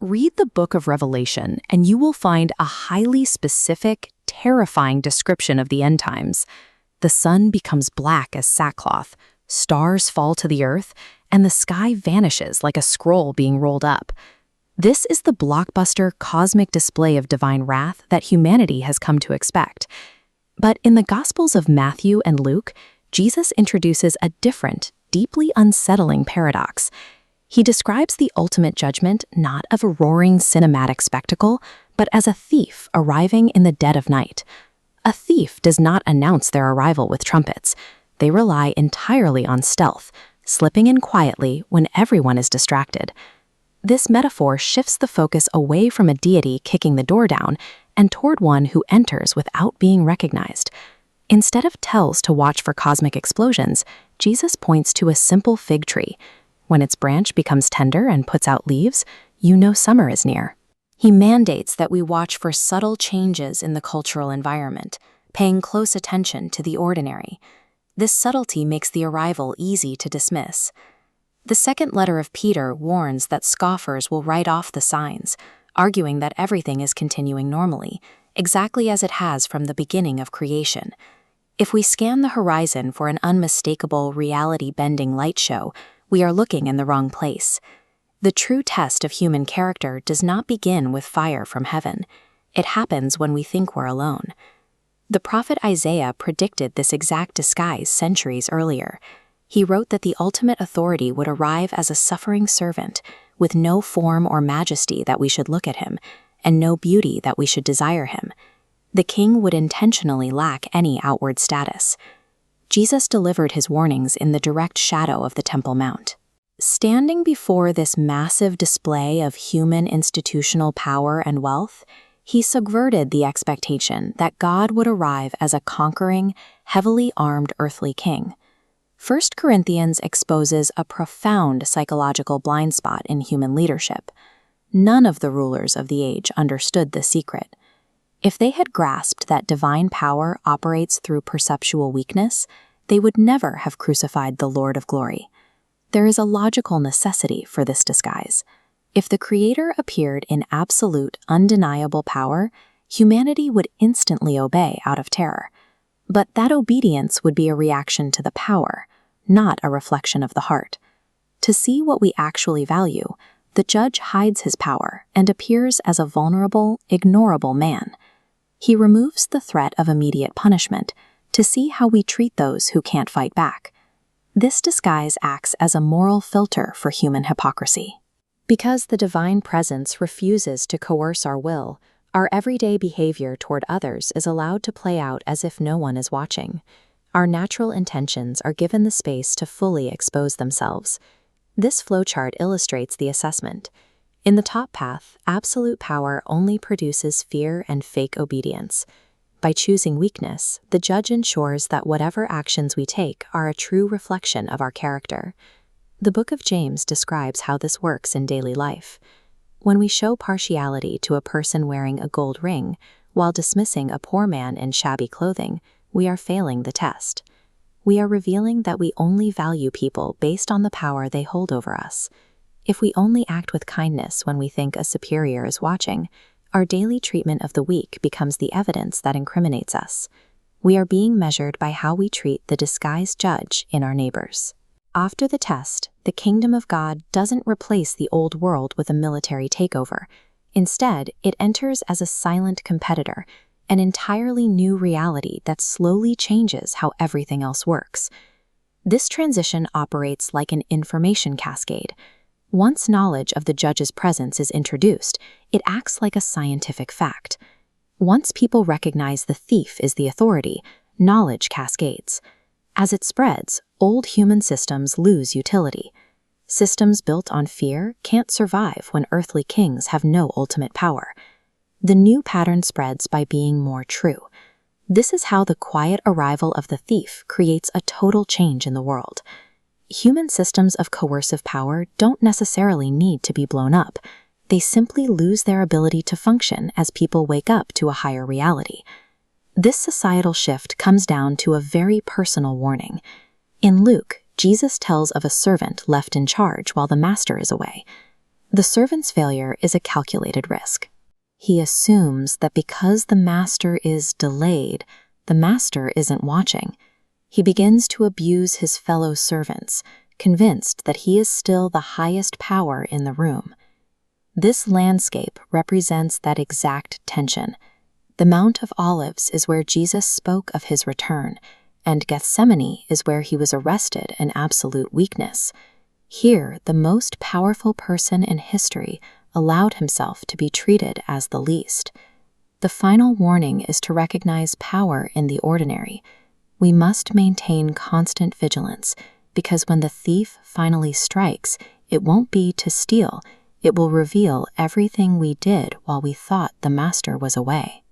Read the book of Revelation, and you will find a highly specific, terrifying description of the end times. The sun becomes black as sackcloth, stars fall to the earth, and the sky vanishes like a scroll being rolled up. This is the blockbuster cosmic display of divine wrath that humanity has come to expect. But in the Gospels of Matthew and Luke, Jesus introduces a different, deeply unsettling paradox. He describes the ultimate judgment not of a roaring cinematic spectacle, but as a thief arriving in the dead of night. A thief does not announce their arrival with trumpets. They rely entirely on stealth, slipping in quietly when everyone is distracted. This metaphor shifts the focus away from a deity kicking the door down and toward one who enters without being recognized. Instead of tells to watch for cosmic explosions, Jesus points to a simple fig tree. When its branch becomes tender and puts out leaves, you know summer is near. He mandates that we watch for subtle changes in the cultural environment, paying close attention to the ordinary. This subtlety makes the arrival easy to dismiss. The second letter of Peter warns that scoffers will write off the signs, arguing that everything is continuing normally, exactly as it has from the beginning of creation. If we scan the horizon for an unmistakable reality-bending light show, we are looking in the wrong place. The true test of human character does not begin with fire from heaven. It happens when we think we're alone. The prophet Isaiah predicted this exact disguise centuries earlier. He wrote that the ultimate authority would arrive as a suffering servant, with no form or majesty that we should look at him, and no beauty that we should desire him. The king would intentionally lack any outward status. Jesus delivered his warnings in the direct shadow of the Temple Mount. Standing before this massive display of human institutional power and wealth, he subverted the expectation that God would arrive as a conquering, heavily armed earthly king. 1 Corinthians exposes a profound psychological blind spot in human leadership. None of the rulers of the age understood the secret. If they had grasped that divine power operates through perceptual weakness, they would never have crucified the Lord of glory. There is a logical necessity for this disguise. If the Creator appeared in absolute, undeniable power, humanity would instantly obey out of terror. But that obedience would be a reaction to the power, not a reflection of the heart. To see what we actually value, the judge hides his power and appears as a vulnerable, ignorable man. He removes the threat of immediate punishment to see how we treat those who can't fight back. This disguise acts as a moral filter for human hypocrisy. Because the divine presence refuses to coerce our will, our everyday behavior toward others is allowed to play out as if no one is watching. Our natural intentions are given the space to fully expose themselves. This flowchart illustrates the assessment. In the top path, absolute power only produces fear and fake obedience. By choosing weakness, the judge ensures that whatever actions we take are a true reflection of our character. The book of James describes how this works in daily life. When we show partiality to a person wearing a gold ring, while dismissing a poor man in shabby clothing, we are failing the test. We are revealing that we only value people based on the power they hold over us. If we only act with kindness when we think a superior is watching, our daily treatment of the weak becomes the evidence that incriminates us. We are being measured by how we treat the disguised judge in our neighbors. After the test, the kingdom of God doesn't replace the old world with a military takeover. Instead, it enters as a silent competitor, an entirely new reality that slowly changes how everything else works. This transition operates like an information cascade. Once knowledge of the judge's presence is introduced, it acts like a scientific fact. Once people recognize the thief is the authority, knowledge cascades. As it spreads, old human systems lose utility. Systems built on fear can't survive when earthly kings have no ultimate power. The new pattern spreads by being more true. This is how the quiet arrival of the thief creates a total change in the world. Human systems of coercive power don't necessarily need to be blown up. They simply lose their ability to function as people wake up to a higher reality. This societal shift comes down to a very personal warning. In Luke, Jesus tells of a servant left in charge while the master is away. The servant's failure is a calculated risk. He assumes that because the master is delayed, the master isn't watching. He begins to abuse his fellow servants, convinced that he is still the highest power in the room. This landscape represents that exact tension. The Mount of Olives is where Jesus spoke of his return, and Gethsemane is where he was arrested in absolute weakness. Here, the most powerful person in history allowed himself to be treated as the least. The final warning is to recognize power in the ordinary. We must maintain constant vigilance, because when the thief finally strikes, it won't be to steal. It will reveal everything we did while we thought the master was away.